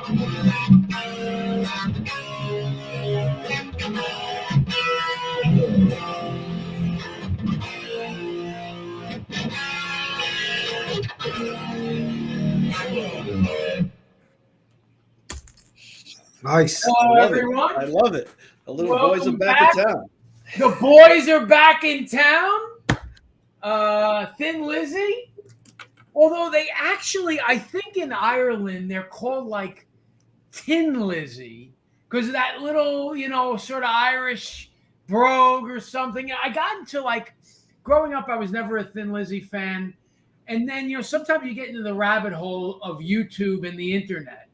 Nice. Hello, everyone. I love it. The little Welcome boys are back in town. The boys are back in town. Thin Lizzy. Although they actually, I think in Ireland, they're called like Tin Lizzy because of that little, sort of Irish brogue or something. I got into like, growing up, I was never a Thin Lizzy fan. And then, sometimes you get into the rabbit hole of YouTube and the internet,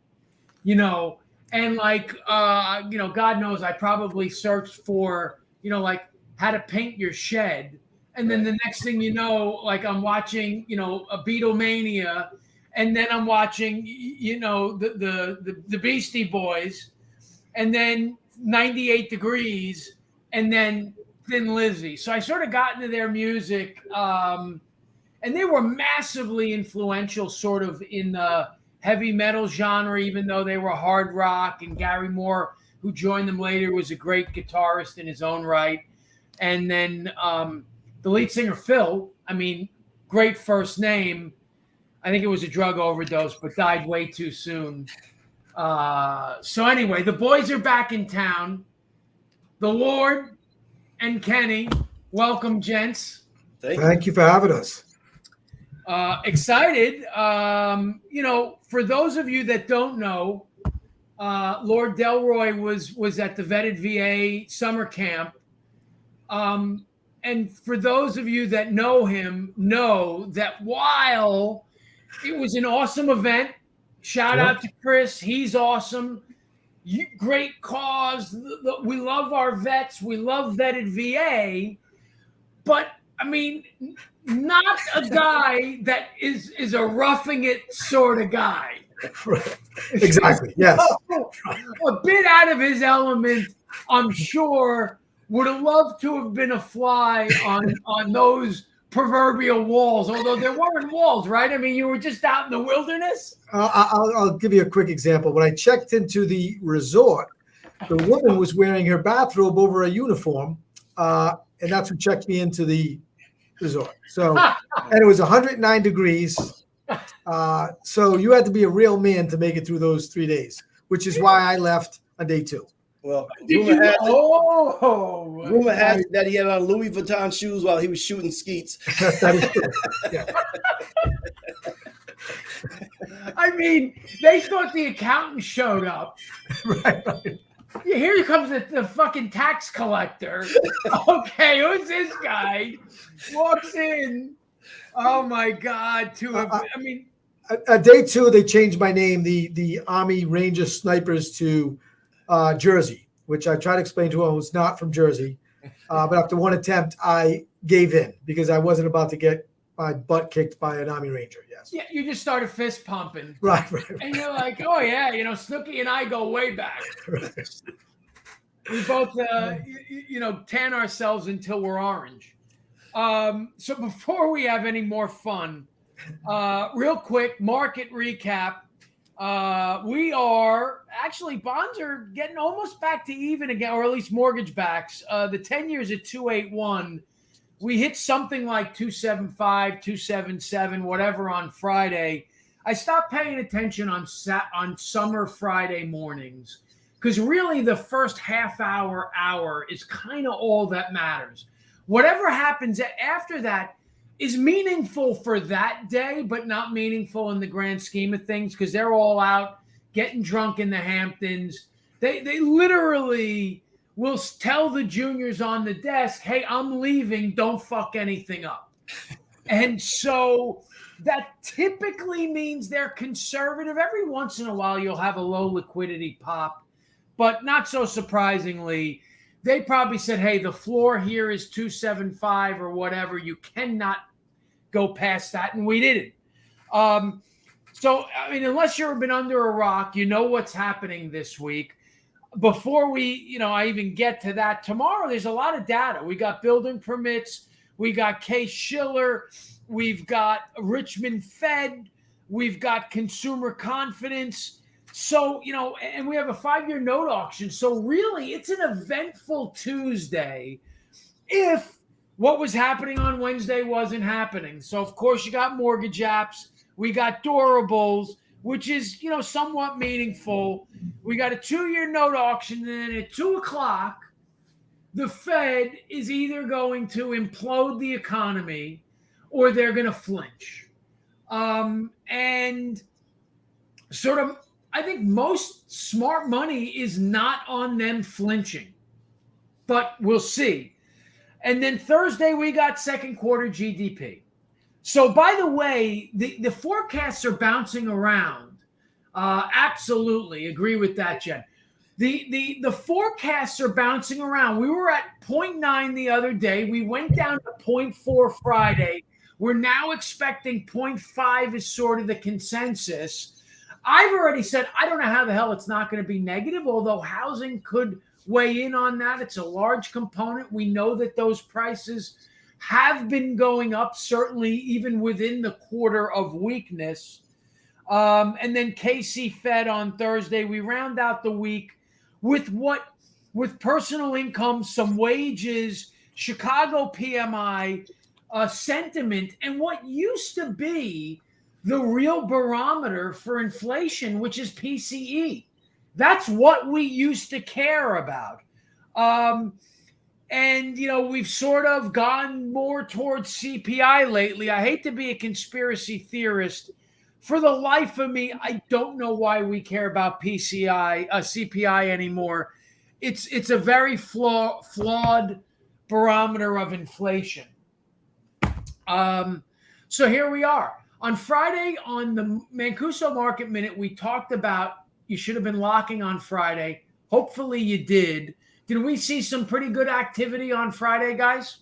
and like, God knows I probably searched for, like how to paint your shed. And then the next thing you know, like I'm watching, a Beatlemania, and then I'm watching, the Beastie Boys, and then 98 Degrees, and then Thin Lizzy. So I sort of got into their music, and they were massively influential sort of in the heavy metal genre, even though they were hard rock. And Gary Moore, who joined them later, was a great guitarist in his own right. And then the lead singer, Phil, great first name. I think it was a drug overdose, but died way too soon. So anyway, the boys are back in town. The Lord and Kenny, welcome, gents. Thank you for having us. Excited. For those of you that don't know, Lord Delroy was at the Vetted VA summer camp. And for those of you that know him, know that while it was an awesome event, shout out to Chris, he's awesome. Great cause. We love our vets. We love Vetted VA. But, not a guy that is a roughing it sort of guy. Exactly, yes. A bit out of his element, I'm sure. Would have loved to have been a fly on those proverbial walls, although there weren't walls, right? You were just out in the wilderness. I'll give you a quick example. When I checked into the resort, the woman was wearing her bathrobe over a uniform, and that's who checked me into the resort. So, and it was 109 degrees. So you had to be a real man to make it through those 3 days, which is why I left on day 2. Well, rumor has it that he had on Louis Vuitton shoes while he was shooting skeets. That is true. Yeah. They thought the accountant showed up. Right. Here comes the fucking tax collector. Okay, who's this guy? Walks in. Oh my God! Day 2, they changed my name, the Army Ranger Snipers, to Jersey, which I tried to explain to him was not from Jersey. But after one attempt, I gave in because I wasn't about to get my butt kicked by an Army Ranger. Yes. Yeah, you just started fist pumping. Right. And you're like, oh yeah, Snooki and I go way back. Right. We both, tan ourselves until we're orange. So before we have any more fun, real quick market recap. We are actually, bonds are getting almost back to even again, or at least mortgage backs. The 10 years at 281. We hit something like 275, 277, whatever on Friday. I stopped paying attention on summer Friday mornings because really the first half hour is kind of all that matters. Whatever happens after that is meaningful for that day, but not meaningful in the grand scheme of things because they're all out getting drunk in the Hamptons. They literally will tell the juniors on the desk, hey, I'm leaving, don't fuck anything up. And so that typically means they're conservative. Every once in a while, you'll have a low liquidity pop, but not so surprisingly, they probably said, hey, the floor here is 275 or whatever. You cannot go past that. And we didn't. So, unless you've been under a rock, you know what's happening this week. Before I even get to that, tomorrow there's a lot of data. We got building permits. We got Case-Shiller. We've got Richmond Fed. We've got consumer confidence. So, and we have a 5-year note auction. So really, it's an eventful Tuesday if what was happening on Wednesday wasn't happening. So, of course, you got mortgage apps. We got durables, which is, somewhat meaningful. We got a 2-year note auction. And then at 2 o'clock, the Fed is either going to implode the economy or they're going to flinch. And sort of, I think most smart money is not on them flinching, but we'll see. And then Thursday, we got second quarter GDP. So, by the way, the forecasts are bouncing around. Absolutely agree with that, Jen. The forecasts are bouncing around. We were at 0.9 the other day. We went down to 0.4 Friday. We're now expecting 0.5 is sort of the consensus. I've already said I don't know how the hell it's not going to be negative, although housing could weigh in on that. It's a large component. We know that those prices have been going up, certainly even within the quarter of weakness. And then KC Fed on Thursday. We round out the week with personal income, some wages, Chicago PMI, sentiment, and what used to be the real barometer for inflation, which is PCE. That's what we used to care about. And, we've sort of gone more towards CPI lately. I hate to be a conspiracy theorist. For the life of me, I don't know why we care about CPI anymore. It's a very flawed barometer of inflation. So here we are. On Friday, on the Mancuso Market Minute, we talked about you should have been locking on Friday. Hopefully you did. Did we see some pretty good activity on Friday, guys?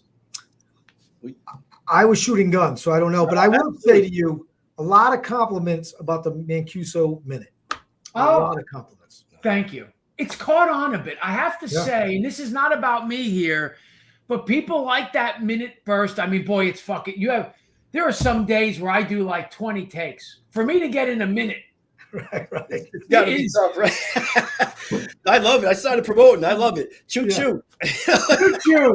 I was shooting guns, so I don't know. But I will say to you, a lot of compliments about the Mancuso Minute. A lot of compliments. Thank you. It's caught on a bit. I have to say, and this is not about me here, but people like that minute burst. I mean, boy, it's fucking, there are some days where I do like 20 takes. For me to get in a minute. Right. It's gotta be tough, right? I love it. I started promoting. I love it. Choo choo. Choo choo.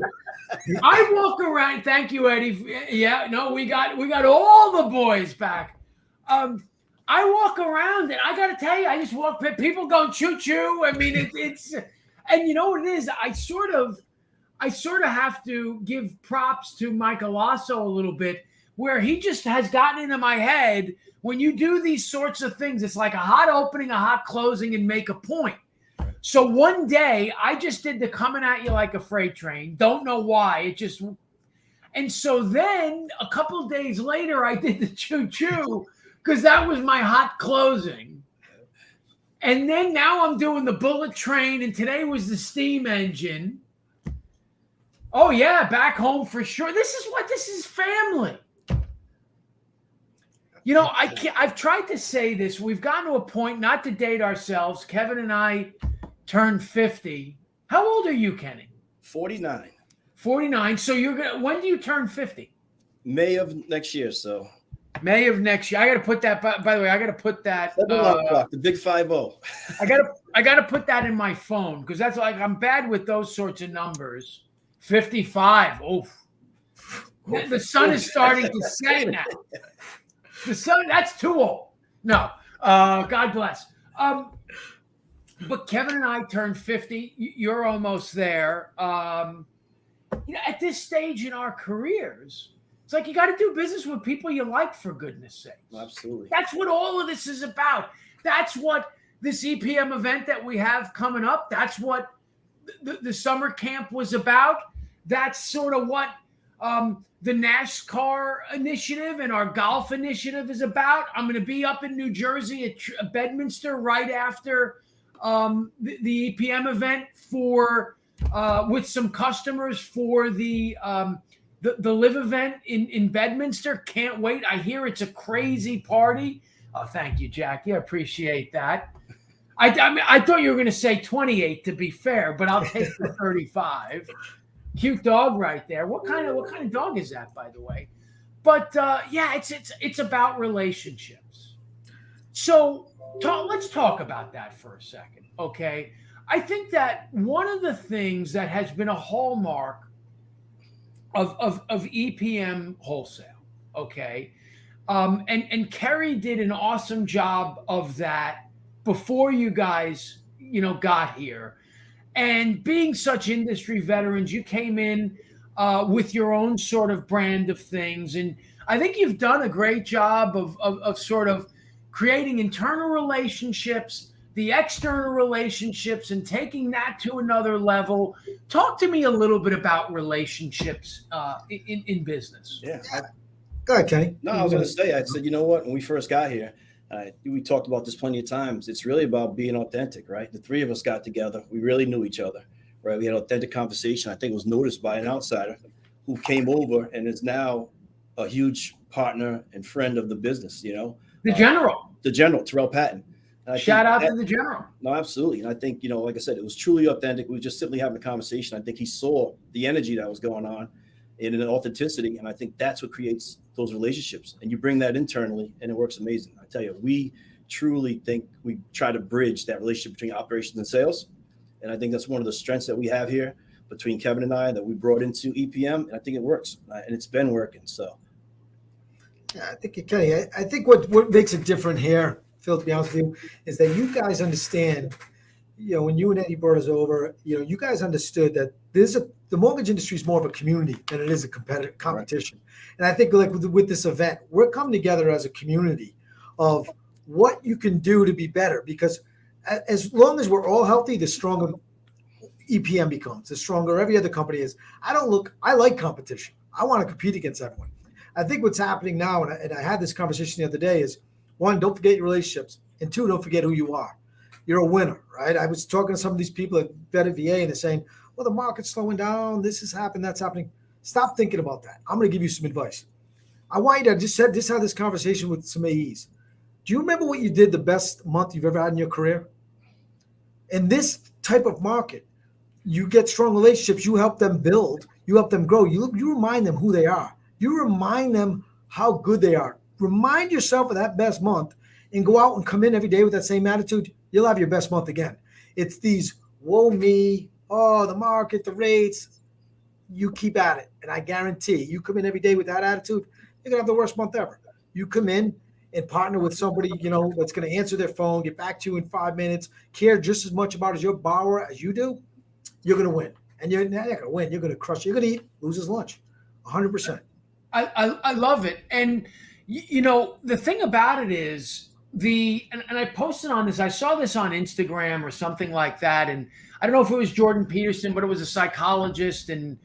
I walk around. Thank you, Eddie. Yeah, no, we got all the boys back. I walk around and I got to tell you, I just walk. People going choo choo. I mean, it's and you know what it is. I sort of have to give props to Michael Lasso a little bit, where he just has gotten into my head. When you do these sorts of things, it's like a hot opening, a hot closing, and make a point. So one day I just did the coming at you like a freight train. Don't know why. And so then a couple of days later, I did the choo choo because that was my hot closing. And then now I'm doing the bullet train, and today was the steam engine. Oh yeah, back home for sure. This is family. I've tried to say this. We've gotten to a point, not to date ourselves. Kevin and I turned 50. How old are you, Kenny? 49. 49. So when do you turn 50? May of next year. So May of next year. I got to put that. By the way, I got to put that. The big 50. I got to put that in my phone because that's like I'm bad with those sorts of numbers. 55. Oof. The sun is starting to set now. The sun, that's too old. No, God bless. But Kevin and I turned 50. You're almost there. At this stage in our careers, it's like you got to do business with people you like, for goodness sake. Absolutely. That's what all of this is about. That's what this EPM event that we have coming up, that's what the summer camp was about. That's sort of what the NASCAR initiative and our golf initiative is about. I'm going to be up in New Jersey at Bedminster right after the EPM event with some customers for the live event in Bedminster. Can't wait. I hear it's a crazy party. Oh, thank you, Jackie. I appreciate that. I thought you were going to say 28 to be fair, but I'll take the 35. Cute dog right there. What kind of dog is that, by the way? But it's about relationships. So let's talk about that for a second, okay? I think that one of the things that has been a hallmark of EPM wholesale, okay, and Kerry did an awesome job of that before you guys, got here. And being such industry veterans, you came in with your own sort of brand of things. And I think you've done a great job of sort of creating internal relationships, the external relationships, and taking that to another level. Talk to me a little bit about relationships in business. Yeah. Go ahead, Kenny. No, I was going to say, I said, you know what? When we first got here, we talked about this plenty of times. It's really about being authentic, right? The three of us got together. We really knew each other, right? We had authentic conversation. I think it was noticed by an outsider who came over and is now a huge partner and friend of the business, The general. The general, Terrell Patton. Shout out to the general. No, absolutely. And I think, like I said, it was truly authentic. We were just simply having a conversation. I think he saw the energy that was going on and an authenticity. And I think that's what creates those relationships. And you bring that internally and it works amazing. I tell you, we truly think we try to bridge that relationship between operations and sales. And I think that's one of the strengths that we have here between Kevin and I that we brought into EPM. And I think it works. And it's been working. So. Yeah, I think, Kenny, I think what makes it different here, Phil, to be honest with you, is that you guys understand, when you and Eddie brought us over, you guys understood that the mortgage industry is more of a community than it is a competition. Right. And I think like with this event, we're coming together as a community of what you can do to be better, because as long as we're all healthy, the stronger EPM becomes, the stronger every other company is. I like competition. I want to compete against everyone. I think what's happening now, and I had this conversation the other day, is one, don't forget your relationships, and two, don't forget who you are. You're a winner, right? I was talking to some of these people at Better VA, and they're saying, well, the market's slowing down. This has happened. That's happening. Stop thinking about that. I'm going to give you some advice. I want you to just have this conversation with some AEs. Do you remember what you did the best month you've ever had in your career? In this type of market, you get strong relationships. You help them build. You help them grow. You remind them who they are. You remind them how good they are. Remind yourself of that best month and go out and come in every day with that same attitude. You'll have your best month again. It's these, woe me, oh, the market, the rates. You keep at it. And I guarantee you come in every day with that attitude, you're going to have the worst month ever. You come in and partner with somebody, that's going to answer their phone, get back to you in 5 minutes, care just as much about your borrower as you do, you're going to win. And you're not going to win. You're going to crush. You're going to eat, lose his lunch, 100%. I love it. And, the thing about it is and I posted on this, I saw this on Instagram or something like that. And I don't know if it was Jordan Peterson, but it was a psychologist and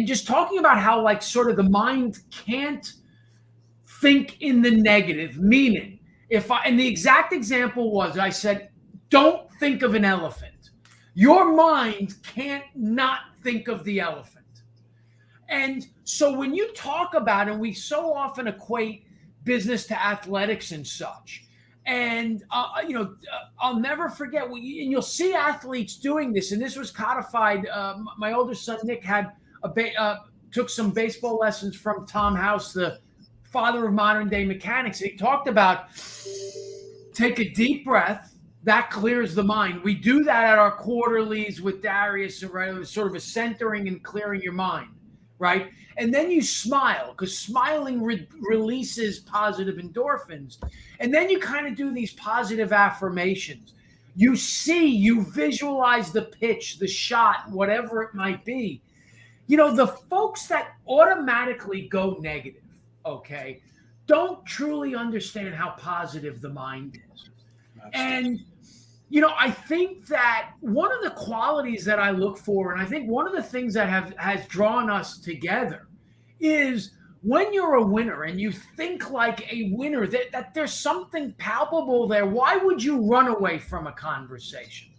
just talking about how like sort of the mind can't think in the negative, meaning and the exact example was, I said, don't think of an elephant. Your mind can't not think of the elephant. And so when you talk about, and we so often equate business to athletics and such, and I'll never forget, and you'll see athletes doing this, and this was codified. My older son Nick took some baseball lessons from Tom House, the father of modern day mechanics. And he talked about take a deep breath. That clears the mind. We do that at our quarterlies with Darius, right? Sort of a centering and clearing your mind. Right. And then you smile, because smiling releases positive endorphins. And then you kind of do these positive affirmations. You visualize the pitch, the shot, whatever it might be. The folks that automatically go negative, okay, don't truly understand how positive the mind is. Absolutely. And I think that one of the qualities that I look for, and I think one of the things that has drawn us together, is when you're a winner and you think like a winner, that there's something palpable there. Why would you run away from a conversation,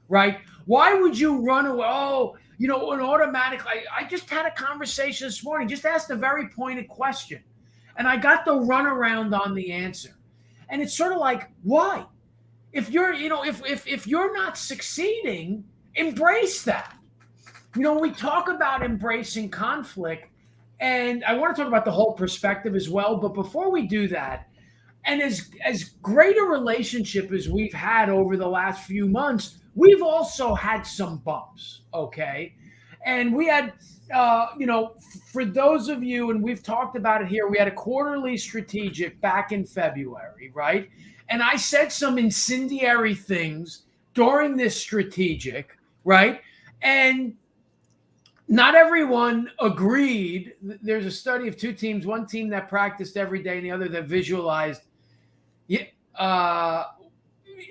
right? Why would you run away? Oh, an automatic. I just had a conversation this morning, just asked a very pointed question, and I got the runaround on the answer. And it's sort of like, why? If you're, if you're not succeeding, embrace that. We talk about embracing conflict, and I want to talk about the whole perspective as well. But before we do that, And as great a relationship as we've had over the last few months, we've also had some bumps, okay? And we had, for those of you, and we've talked about it here, we had a quarterly strategic back in February, right? And I said some incendiary things during this strategic, right? And not everyone agreed. There's a study of two teams, one team that practiced every day and the other that visualized.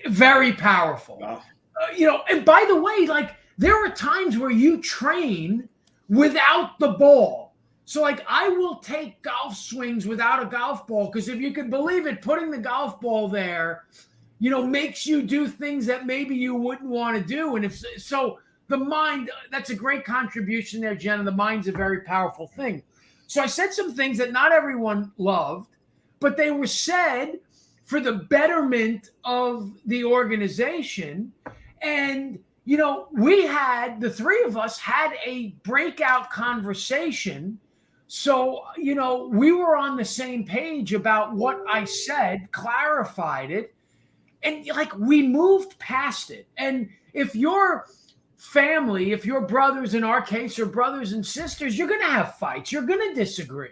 Very powerful. Wow. And by the way, like there are times where you train without the ball. So like I will take golf swings without a golf ball because if you can believe it, putting the golf ball there, makes you do things that maybe you wouldn't want to do. And if so, the mind, that's a great contribution there, Jenna. The mind's a very powerful thing. So I said some things that not everyone loved, but they were said for the betterment of the organization. And, the three of us had a breakout conversation. So, we were on the same page about what I said, clarified it, and we moved past it. And if your family, if your brothers, in our case, are brothers and sisters, you're going to have fights. You're going to disagree.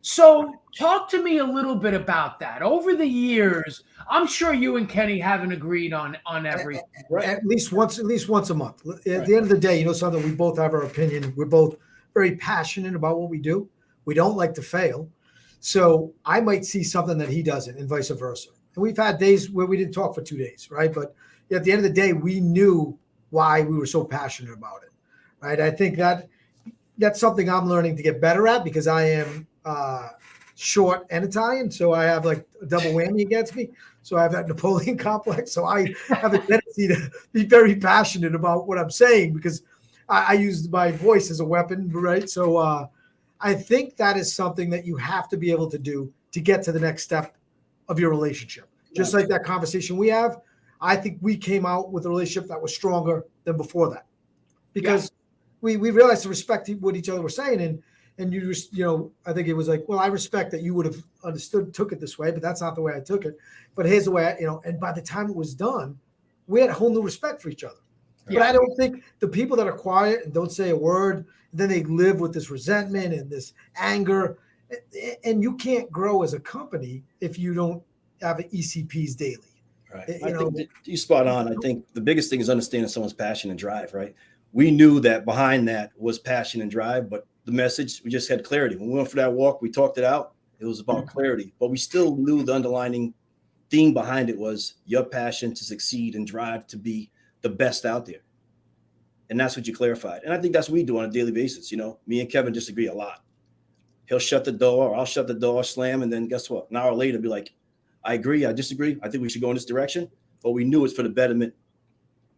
So talk to me a little bit about that. Over the years, I'm sure you and Kenny haven't agreed on everything. Right. At least once a month. At the end of the day, something, we both have our opinion. We're both very passionate about what we do. We don't like to fail. So I might see something that he doesn't and vice versa. And we've had days where we didn't talk for 2 days, right? But at the end of the day, we knew why we were so passionate about it, right? I think that's something I'm learning to get better at because I am short and Italian, so I have like a double whammy against me. So I have that Napoleon complex. So I have a tendency to be very passionate about what I'm saying because I use my voice as a weapon, right? So I think that is something that you have to be able to do to get to the next step of your relationship. Just like that conversation we have, I think we came out with a relationship that was stronger than before that because we realized to respect what each other were saying. And you just, I think it was like, well, I respect that you would have took it this way, but that's not the way I took it. But here's the way, and by the time it was done, we had a whole new respect for each other. Yeah. But I don't think the people that are quiet and don't say a word, then they live with this resentment and this anger. And you can't grow as a company if you don't have ECPs daily. Right. I think you spot on. I think the biggest thing is understanding someone's passion and drive, right? We knew that behind that was passion and drive, but the message, we just had clarity. When we went for that walk, we talked it out. It was about clarity, but we still knew the underlining theme behind it was your passion to succeed and drive to be the best out there. And that's what you clarified. And I think that's what we do on a daily basis. Me and Kevin disagree a lot. He'll shut the door, or I'll shut the door, slam, and then guess what? An hour later, be like, I agree, I disagree. I think we should go in this direction, but we knew it's for the betterment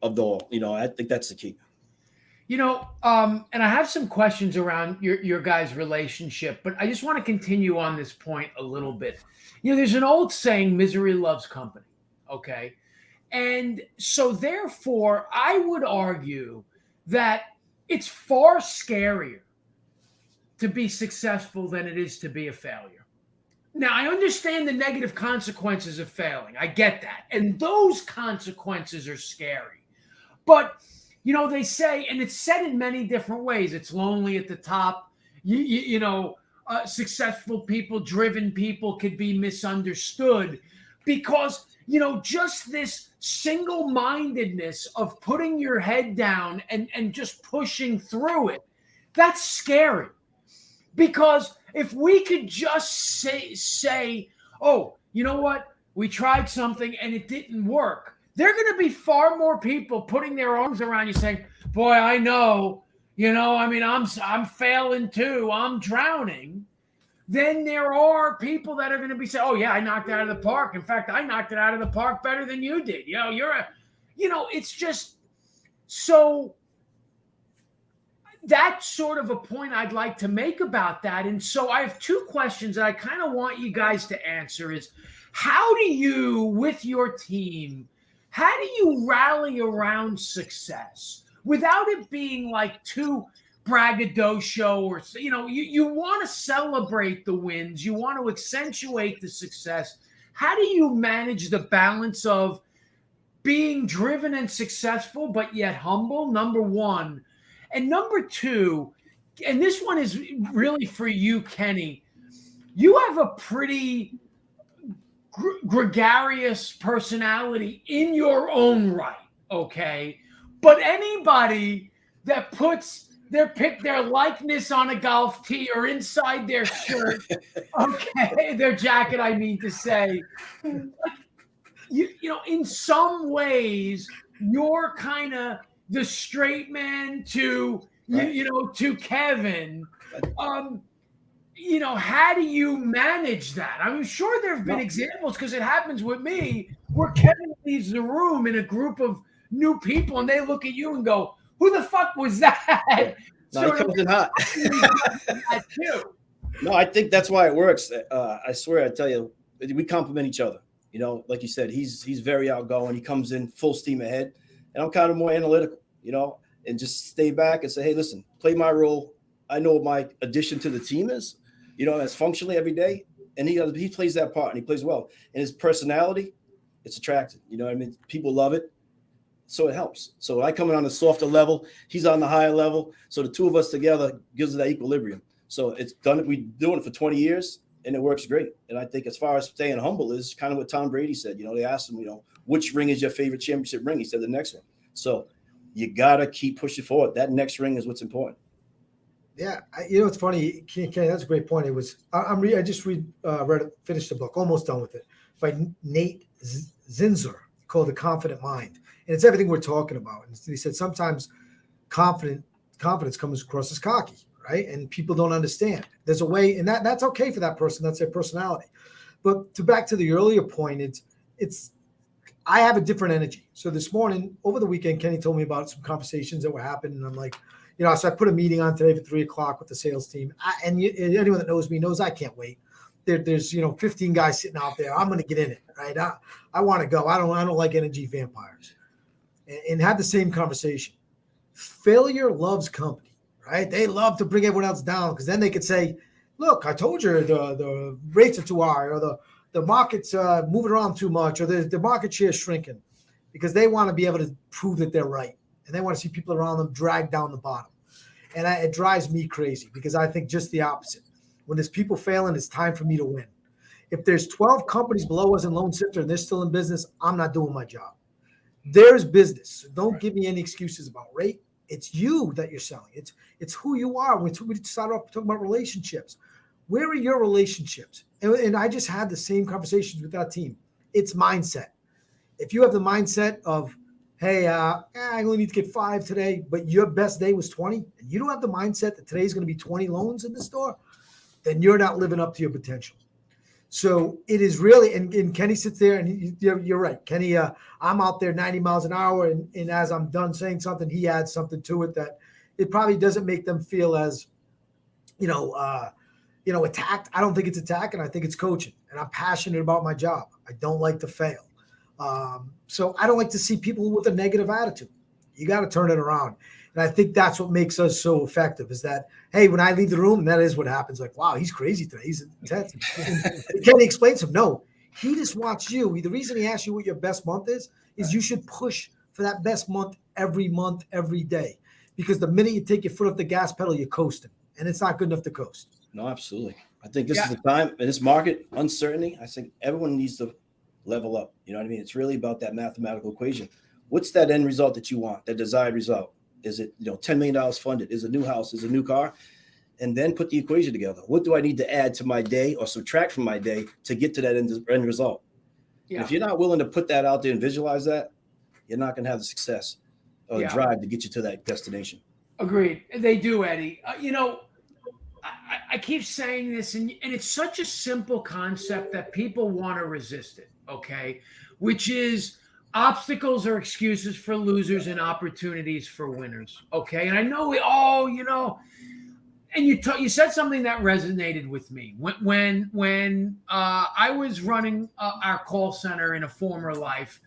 of the all. I think that's the key. And I have some questions around your guys' relationship, but I just want to continue on this point a little bit. There's an old saying, misery loves company, okay? And so therefore, I would argue that it's far scarier to be successful than it is to be a failure. Now, I understand the negative consequences of failing. I get that. And those consequences are scary. But they say, and it's said in many different ways, it's lonely at the top. Successful people, driven people could be misunderstood because, just this single-mindedness of putting your head down and just pushing through it, that's scary. Because if we could just say, oh, you know what? We tried something and it didn't work. There are going to be far more people putting their arms around you saying, boy, I know, I'm failing too. I'm drowning. Then there are people that are going to be saying, oh yeah, I knocked it out of the park. In fact, I knocked it out of the park better than you did. It's just so that's sort of a point I'd like to make about that. And so I have two questions that I kind of want you guys to answer is how do you, with your team, how do you rally around success without it being like too braggadocio or, you want to celebrate the wins. You want to accentuate the success. how do you manage the balance of being driven and successful, but yet humble, number one? And number two, and this one is really for you, Kenny, you have a pretty gregarious personality in your own right, okay? But anybody that puts their likeness on a golf tee or inside their shirt, okay, their jacket, I mean to say, you know, in some ways, you're kind of the straight man to to Kevin. You know, how do you manage that? I'm sure there have been examples, because it happens with me, where Kevin leaves the room in a group of new people and they look at you and go, "Who the fuck was that?" No, he comes in hot. No, I think that's why it works. I swear, I tell you, we complement each other. You know, like you said, he's very outgoing. He comes in full steam ahead, and I'm kind of more analytical, you know, and just stay back and say, "Hey, listen, play my role. I know what my addition to the team is, you know, that's functionally every day." And he plays that part, and he plays well. And his personality, it's attractive. You know what I mean? People love it. So it helps. So I come in on the softer level, he's on the higher level. So the two of us together gives it that equilibrium. So it's done. We've been doing it for 20 years, and it works great. And I think as far as staying humble is kind of what Tom Brady said. You know, they asked him, you know, which ring is your favorite championship ring? He said the next one. So you got to keep pushing forward. That next ring is what's important. Yeah, you know, it's funny, Kenny, that's a great point. It was I just finished the book, almost done with it, by Nate Zinzer, called The Confident Mind, and it's everything we're talking about. And he said sometimes confidence comes across as cocky, right? And people don't understand. There's a way, and that's okay for that person. That's their personality. But back to the earlier point, it's I have a different energy. So this morning, over the weekend, Kenny told me about some conversations that were happening, and I'm like, you know, so I put a meeting on today for 3:00 with the sales team. And anyone that knows me knows I can't wait. There's 15 guys sitting out there. I'm going to get in it, right? I want to go. I don't like energy vampires. And had the same conversation. Failure loves company, right? They love to bring everyone else down, because then they could say, "Look, I told you the rates are too high, or the market's moving around too much, or the market share is shrinking," because they want to be able to prove that they're right. And they want to see people around them drag down the bottom. And it drives me crazy, because I think just the opposite. When there's people failing, it's time for me to win. If there's 12 companies below us in Lone Sifter and they're still in business, I'm not doing my job. There's business. So don't give me any excuses about rate. It's you that you're selling. It's who you are. We started off talking about relationships. Where are your relationships? And I just had the same conversations with that team. It's mindset. If you have the mindset of, "Hey, I only need to get 5 today," but your best day was 20, and you don't have the mindset that today's going to be 20 loans in the store, then you're not living up to your potential. So it is really, and Kenny sits there, and you're right. Kenny, I'm out there 90 miles an hour, and as I'm done saying something, he adds something to it that it probably doesn't make them feel as, attacked. I don't think it's attack, and I think it's coaching, and I'm passionate about my job. I don't like to fail. So I don't like to see people with a negative attitude. You got to turn it around. And I think that's what makes us so effective, is that, hey, when I leave the room, and that is what happens, like, wow, he's crazy today. He's intense. And Kenny explains to him, no, he just wants you. The reason he asks you what your best month is you should push for that best month, every day. Because the minute you take your foot off the gas pedal, you're coasting. And it's not good enough to coast. No, absolutely. I think this is the time in this market uncertainty. I think everyone needs to level up. You know what I mean? It's really about that mathematical equation. What's that end result that you want, that desired result? Is it, $10 million funded? Is it a new house? Is it a new car? And then put the equation together. What do I need to add to my day or subtract from my day to get to that end result? Yeah. If you're not willing to put that out there and visualize that, you're not going to have the success or the drive to get you to that destination. Agreed. They do, Eddie. I keep saying this, and it's such a simple concept that people want to resist it, okay? Which is, obstacles are excuses for losers and opportunities for winners, okay? And I know and you said something that resonated with me. When I was running our call center in a former life,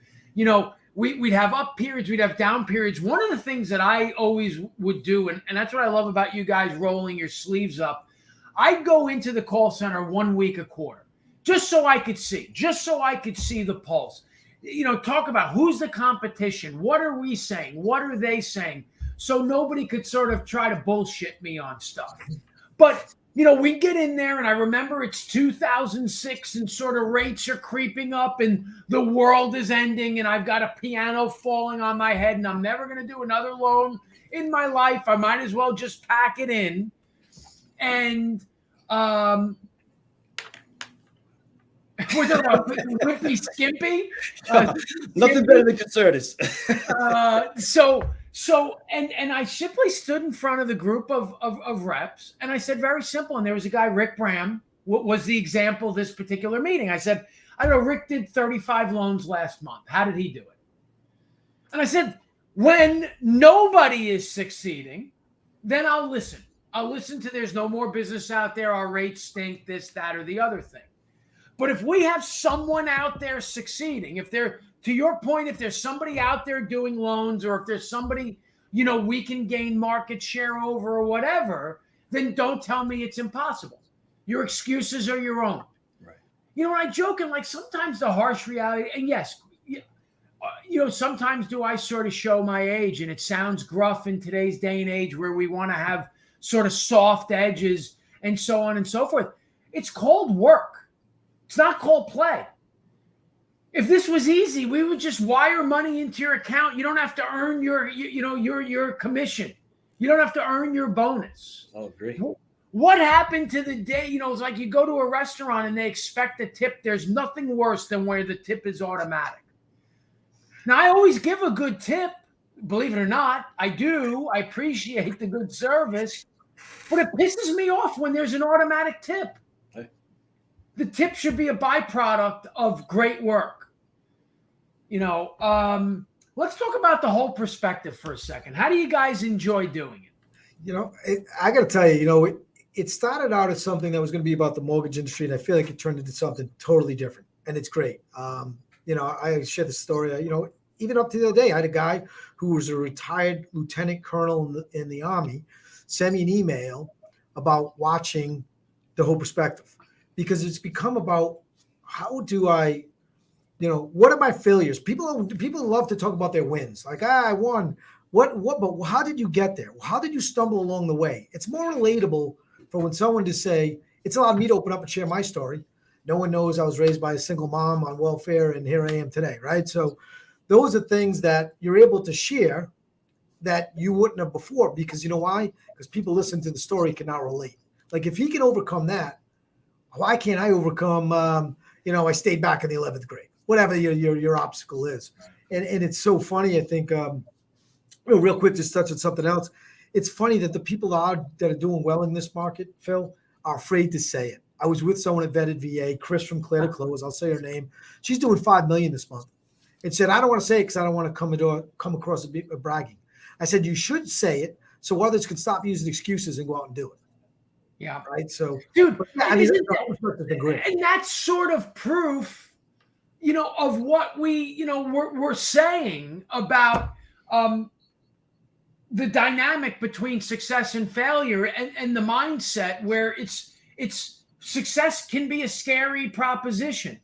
we'd have up periods, we'd have down periods. One of the things that I always would do, and that's what I love about you guys rolling your sleeves up, I'd go into the call center 1 week a quarter, just so I could see the pulse. Talk about who's the competition. What are we saying? What are they saying? So nobody could sort of try to bullshit me on stuff. But, we get in there, and I remember it's 2006 and sort of rates are creeping up and the world is ending and I've got a piano falling on my head and I'm never going to do another loan in my life. I might as well just pack it in. And was it a Whitney Skimpy? Nothing better than Concertus. And I simply stood in front of the group of reps, and I said, very simple. And there was a guy, Rick Bram, was the example of this particular meeting. I said, I know Rick did 35 loans last month. How did he do it? And I said, when nobody is succeeding, then I'll listen. I'll listen to there's no more business out there. Our rates stink, this, that, or the other thing. But if we have someone out there succeeding, if they're, to your point, if there's somebody out there doing loans, or if there's somebody, we can gain market share over or whatever, then don't tell me it's impossible. Your excuses are your own. Right. I joke, and like sometimes the harsh reality, and yes, sometimes do I sort of show my age, and it sounds gruff in today's day and age where we want to have sort of soft edges and so on and so forth. It's called work. It's not called play. If this was easy, we would just wire money into your account. You don't have to earn your commission. You don't have to earn your bonus. Oh, great. What happened to the day? It's like you go to a restaurant and they expect a tip. There's nothing worse than where the tip is automatic. Now, I always give a good tip. Believe it or not, I do. I appreciate the good service. But it pisses me off when there's an automatic tip. The tip should be a byproduct of great work. Let's talk about the whole perspective for a second. How do you guys enjoy doing it? I got to tell you, it started out as something that was going to be about the mortgage industry, and I feel like it turned into something totally different, and it's great. I share the story. Even up to the other day, I had a guy who was a retired lieutenant colonel in the Army send me an email about watching the whole perspective, because it's become about how do I, what are my failures? People love to talk about their wins. Like, I won. But how did you get there? How did you stumble along the way? It's more relatable for when someone to say, it's allowed me to open up and share my story. No one knows I was raised by a single mom on welfare, and here I am today, right? So those are things that you're able to share that you wouldn't have before, because you know why? Because people listen to the story can now relate. Like, if he can overcome that, why can't I overcome, I stayed back in the 11th grade, whatever your obstacle is. And it's so funny. I think, real quick, just touch on something else. It's funny that the people that are doing well in this market, Phil, are afraid to say it. I was with someone at Vetted VA, Chris from Claire to Close. I'll say her name. She's doing $5 million this month. And said, I don't want to say it because I don't want to come across as bragging. I said, you should say it so others can stop using excuses and go out and do it. Yeah. Right. So, dude, great. And that's sort of proof, of what we're saying about the dynamic between success and failure, and the mindset where it's success can be a scary proposition,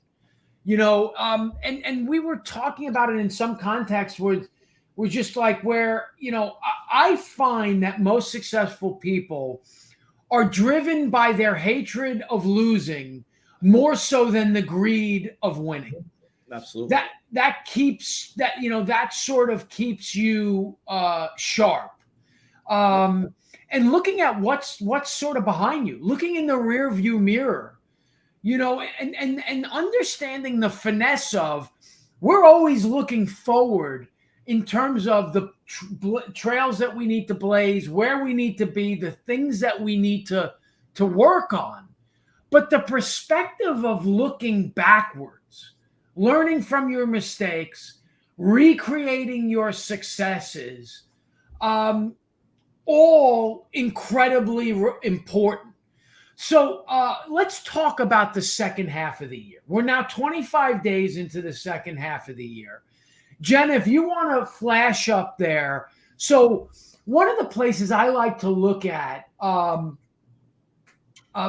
and we were talking about it in some context where we're just like where, I find that most successful people are driven by their hatred of losing more so than the greed of winning. Absolutely. That sort of keeps you sharp. And looking at what's sort of behind you, looking in the rear view mirror, and understanding the finesse of, we're always looking forward in terms of the trails that we need to blaze, where we need to be, the things that we need to work on. But the perspective of looking backwards, learning from your mistakes, recreating your successes, all incredibly important. So let's talk about the second half of the year. We're now 25 days into the second half of the year. Jen, if you want to flash up there. So one of the places I like to look at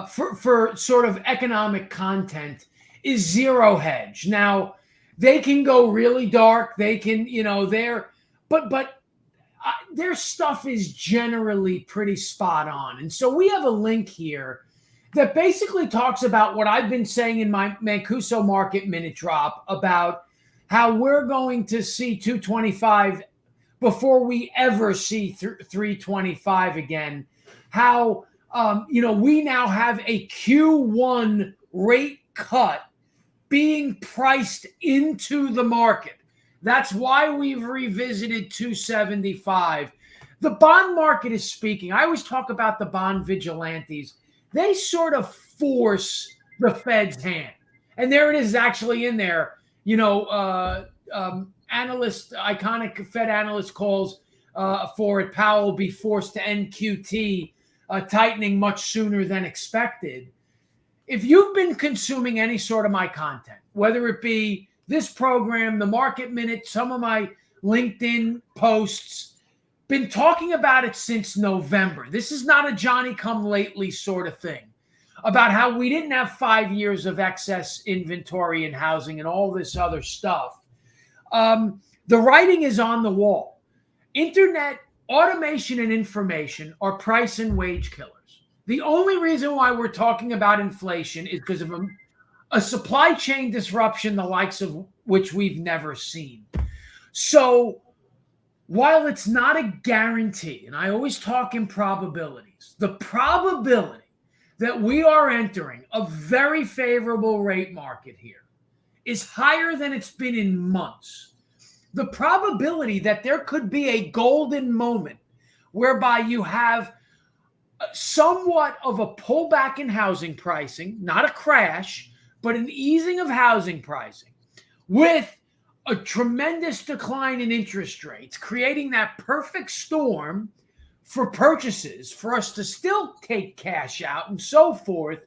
for sort of economic content is zero hedge. Now, they can go really dark. They can, but their stuff is generally pretty spot on. And so we have a link here that basically talks about what I've been saying in my Mancuso market minute drop about how we're going to see 225 before we ever see 325 again. How, we now have a Q1 rate cut being priced into the market. That's why we've revisited 275. The bond market is speaking. I always talk about the bond vigilantes. They sort of force the Fed's hand. And there it is actually in there. Iconic Fed analyst calls for it. Powell will be forced to end QT, tightening much sooner than expected. If you've been consuming any sort of my content, whether it be this program, the Market Minute, some of my LinkedIn posts, been talking about it since November. This is not a Johnny-come-lately sort of thing about how we didn't have 5 years of excess inventory in housing and all this other stuff. The writing is on the wall. Internet, automation, and information are price and wage killers. The only reason why we're talking about inflation is because of a supply chain disruption, the likes of which we've never seen. So while it's not a guarantee, and I always talk in probabilities, the probability that we are entering a very favorable rate market here is higher than it's been in months. The probability that there could be a golden moment whereby you have somewhat of a pullback in housing pricing, not a crash, but an easing of housing pricing with a tremendous decline in interest rates, creating that perfect storm for purchases, for us to still take cash out and so forth.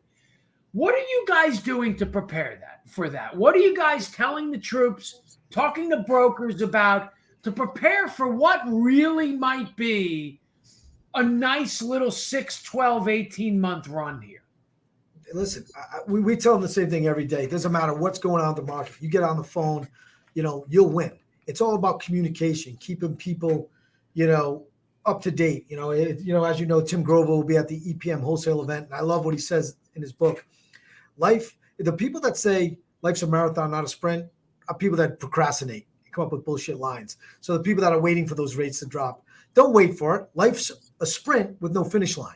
What are you guys doing to prepare for that? What are you guys telling the troops, talking to brokers about to prepare for what really might be a nice little 6, 12, 18-month run here? Listen, we tell them the same thing every day. It doesn't matter what's going on in the market. You get on the phone, you'll win. It's all about communication, keeping people, up to date. As you know, Tim Grover will be at the EPM wholesale event. And I love what he says in his book. The people that say life's a marathon, not a sprint, are people that procrastinate, come up with bullshit lines. So the people that are waiting for those rates to drop, don't wait for it. Life's a sprint with no finish line.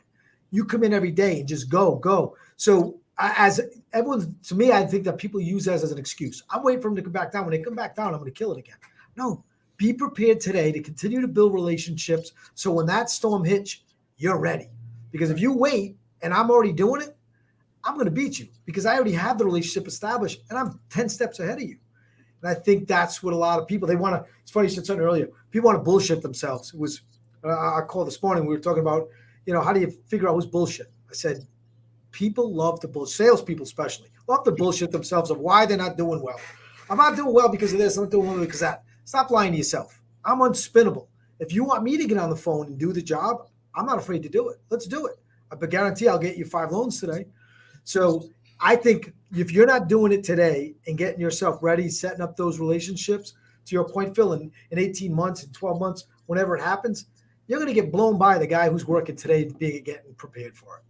You come in every day and just go. So to me, I think that people use that as an excuse. I'm waiting for them to come back down. When they come back down, I'm going to kill it again. No, be prepared today to continue to build relationships. So when that storm hits, you're ready. Because if you wait and I'm already doing it, I'm going to beat you because I already have the relationship established and I'm 10 steps ahead of you. And I think that's what a lot of people, it's funny, you said something earlier. People want to bullshit themselves. It was, I called this morning, we were talking about, how do you figure out who's bullshit? I said, people love to bullshit, salespeople especially, love to bullshit themselves of why they're not doing well. I'm not doing well because of this. I'm not doing well because of that. Stop lying to yourself. I'm unspinnable. If you want me to get on the phone and do the job, I'm not afraid to do it. Let's do it. I guarantee I'll get you 5 loans today. So I think if you're not doing it today and getting yourself ready, setting up those relationships, to your point, Phil, in 18 months, in 12 months, whenever it happens, you're going to get blown by the guy who's working today getting prepared for it.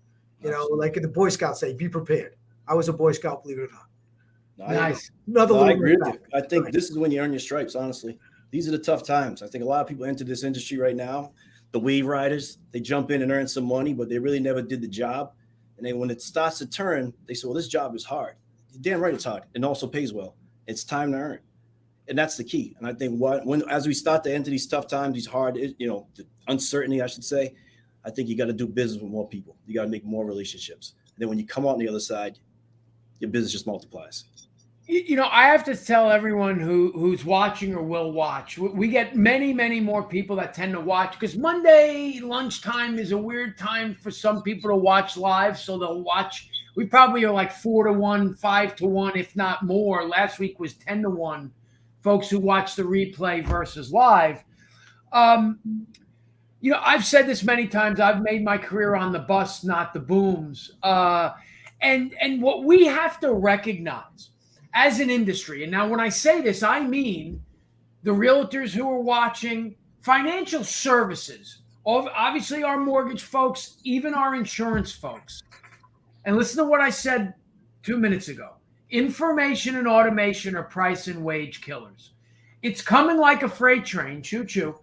Like the Boy Scouts say, be prepared. I was a Boy Scout, believe it or not. Nice. I agree with you. I think this is when you earn your stripes, honestly. These are the tough times. I think a lot of people enter this industry right now, the wave riders, they jump in and earn some money, but they really never did the job. And then when it starts to turn, they say, well, this job is hard. You're damn right it's hard. And also pays well. It's time to earn. And that's the key. And I think as we start to enter these tough times, these hard, the uncertainty, I should say, I think you got to do business with more people. You got to make more relationships. And then when you come out on the other side, your business just multiplies. I have to tell everyone who's watching or will watch, we get many, many more people that tend to watch because Monday lunchtime is a weird time for some people to watch live. So they'll watch. We probably are like 4-1, 5-1, if not more. Last week was 10-1. Folks who watch the replay versus live. I've said this many times. I've made my career on the bus, not the booms. And what we have to recognize as an industry, and now when I say this, I mean the realtors who are watching, financial services, obviously our mortgage folks, even our insurance folks. And listen to what I said 2 minutes ago. Information and automation are price and wage killers. It's coming like a freight train, choo-choo.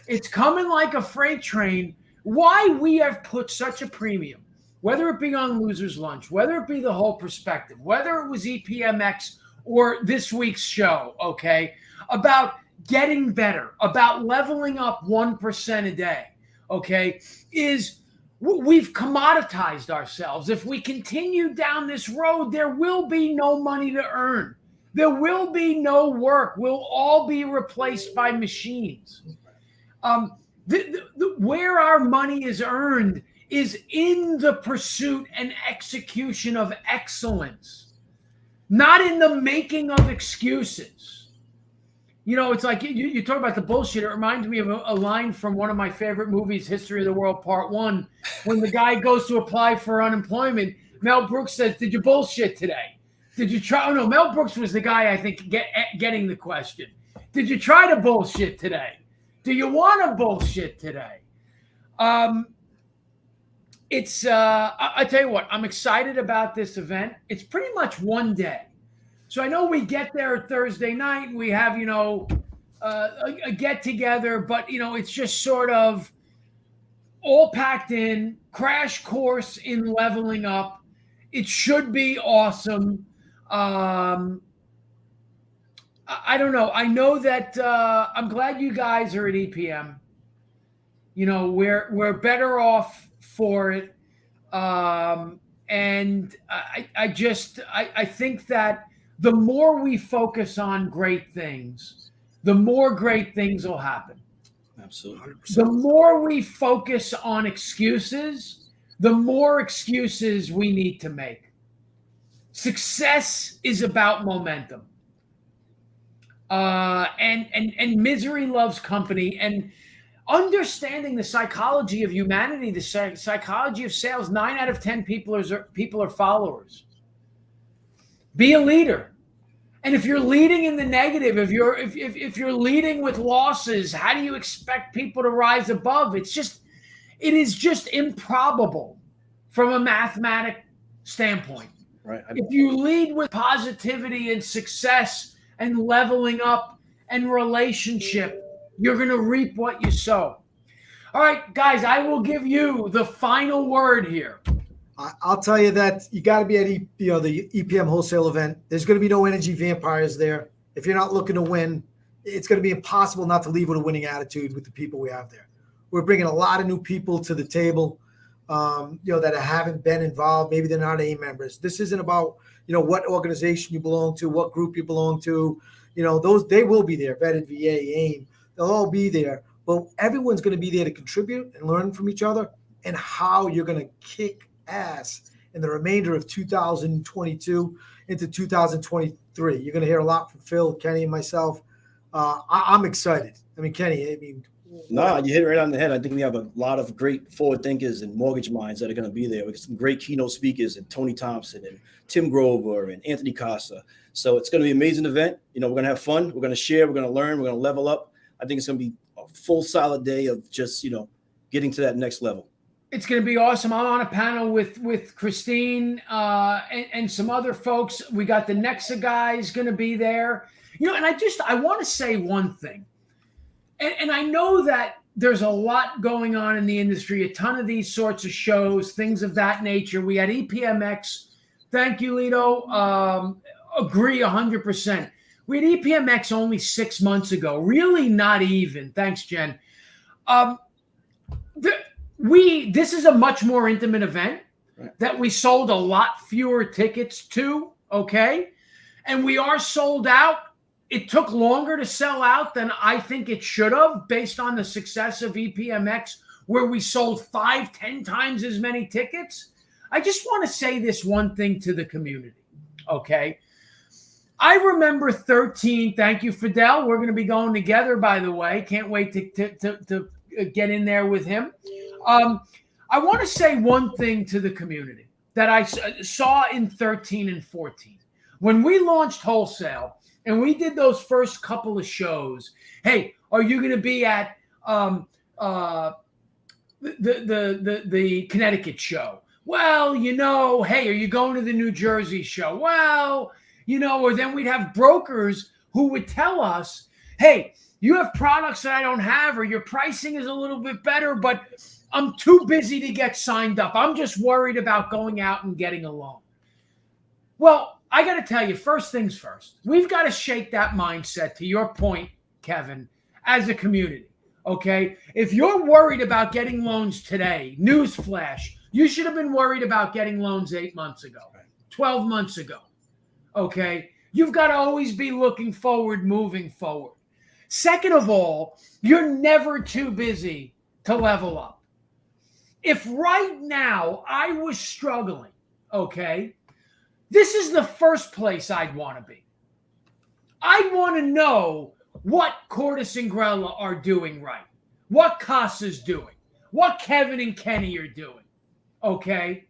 It's coming like a freight train. Why we have put such a premium, whether it be on Loser's Lunch, whether it be the whole perspective, whether it was EPMX or this week's show, okay, about getting better, about leveling up 1% a day, okay, is we've commoditized ourselves. If we continue down this road, there will be no money to earn. There will be no work. We'll all be replaced by machines. Where our money is earned is in the pursuit and execution of excellence, not in the making of excuses. You know, it's like you talk about the bullshit. It reminds me of a line from one of my favorite movies, History of the World Part 1, when the guy goes to apply for unemployment. Mel Brooks says, "Did you bullshit today? Did you try?" Oh, no, Mel Brooks was the guy, I think, getting the question. Did you try to bullshit today? Do you want to bullshit today? I tell you what, I'm excited about this event. It's pretty much one day. So I know we get there Thursday night and we have, a get together, but, it's just sort of all packed in, crash course in leveling up. It should be awesome. I don't know. I know that I'm glad you guys are at EPM. We're better off for it. And I think that the more we focus on great things, the more great things will happen. Absolutely. 100%. The more we focus on excuses, the more excuses we need to make. Success is about momentum. And misery loves company. And understanding the psychology of humanity, the psychology of sales, 9 out of 10 people are followers. Be a leader. And if you're leading in the negative, if you're leading with losses, how do you expect people to rise above? It is just improbable from a mathematic standpoint. Right. If you lead with positivity and success and leveling up and relationship, you're going to reap what you sow. All right, guys, I will give you the final word here. I'll tell you that you got to be at the EPM wholesale event. There's going to be no energy vampires there. If you're not looking to win, it's going to be impossible not to leave with a winning attitude with the people we have there. We're bringing a lot of new people to the table, that haven't been involved. Maybe they're not AIM members. This isn't about, what organization you belong to, what group you belong to. They will be there, vetted, VA, AIM. They'll all be there. But everyone's going to be there to contribute and learn from each other and how you're going to kick ass in the remainder of 2022 into 2023. You're going to hear a lot from Phil, Kenny, and myself. I'm excited. I mean, Kenny, No, you hit it right on the head. I think we have a lot of great forward thinkers and mortgage minds that are going to be there with some great keynote speakers and Tony Thompson and Tim Grover and Anthony Costa. So it's going to be an amazing event. We're going to have fun. We're going to share. We're going to learn. We're going to level up. I think it's going to be a full solid day of just, getting to that next level. It's going to be awesome. I'm on a panel with Christine and some other folks. We got the Nexa guys going to be there. And I want to say one thing. And I know that there's a lot going on in the industry, a ton of these sorts of shows, things of that nature. We had EPMX. Thank you, Lito. Agree 100%. We had EPMX only 6 months ago. Really not even. Thanks, Jen. This is a much more intimate event that we sold a lot fewer tickets to, okay? And we are sold out. It took longer to sell out than I think it should have based on the success of EPMX, where we sold 5-10 times as many tickets. I just want to say this one thing to the community, okay? I remember 13. Thank you, Fidel. We're going to be going together, by the way. Can't wait to get in there with him. I want to say one thing to the community that I saw in 13 and 14. When we launched wholesale and we did those first couple of shows, hey, are you going to be at the Connecticut show? Well, hey, are you going to the New Jersey show? Well, or then we'd have brokers who would tell us, hey, you have products that I don't have, or your pricing is a little bit better, but I'm too busy to get signed up. I'm just worried about going out and getting a loan. Well, I got to tell you, first things first, we've got to shake that mindset, to your point, Kevin, as a community. Okay. If you're worried about getting loans today, newsflash, you should have been worried about getting loans 8 months ago, 12 months ago. Okay. You've got to always be looking forward, moving forward. Second of all, you're never too busy to level up. If right now I was struggling, okay, this is the first place I'd want to be. I'd want to know what Cordes and Grella are doing right, what Casa's doing, what Kevin and Kenny are doing, okay?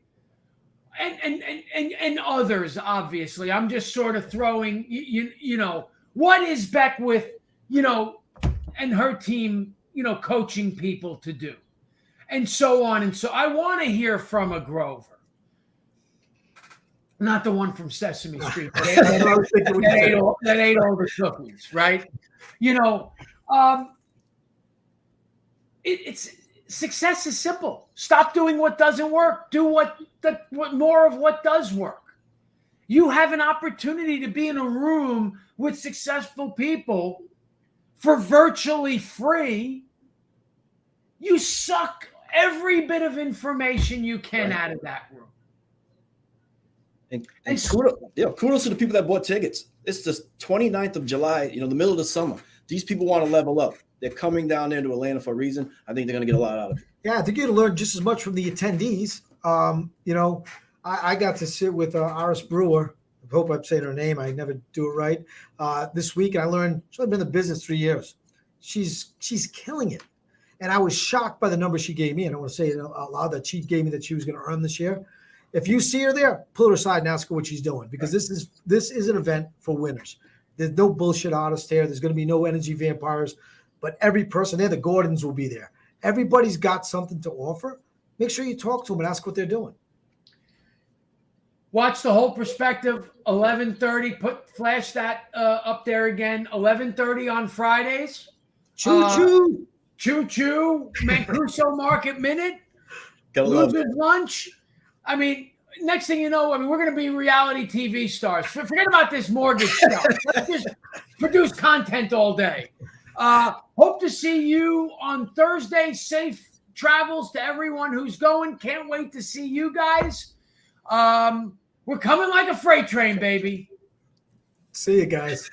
And others, obviously. I'm just sort of throwing, what is Beckwith, and her team, coaching people to do, and so on. And so I want to hear from a Grover. Not the one from Sesame Street that ate all the cookies, right? It's success is simple. Stop doing what doesn't work. Do what more of what does work. You have an opportunity to be in a room with successful people for virtually free. You suck every bit of information you can out of that room. And kudos to the people that bought tickets. It's the 29th of July, the middle of the summer. These people want to level up. They're coming down there to Atlanta for a reason. I think they're going to get a lot out of it. Yeah, I think you're going to learn just as much from the attendees. I got to sit with Iris Brewer. I hope I'm saying her name. I never do it right. This week, I learned she's only been in the business 3 years. She's killing it. And I was shocked by the number she gave me. And I want to say it out loud that she gave me that she was going to earn this year. If you see her there, pull her aside and ask her what she's doing, because this is an event for winners. There's no bullshit artists here. There's going to be no energy vampires, but every person there, the Gordons will be there. Everybody's got something to offer. Make sure you talk to them and ask what they're doing. Watch the whole perspective. 11:30. Flash that up there again. 11:30 on Fridays. Choo choo. Mancuso Market Minute. Losers Lunch. I mean, next thing you know, we're going to be reality TV stars. Forget about this mortgage stuff. Let's just produce content all day. Hope to see you on Thursday. Safe travels to everyone who's going. Can't wait to see you guys. We're coming like a freight train, baby. See you guys.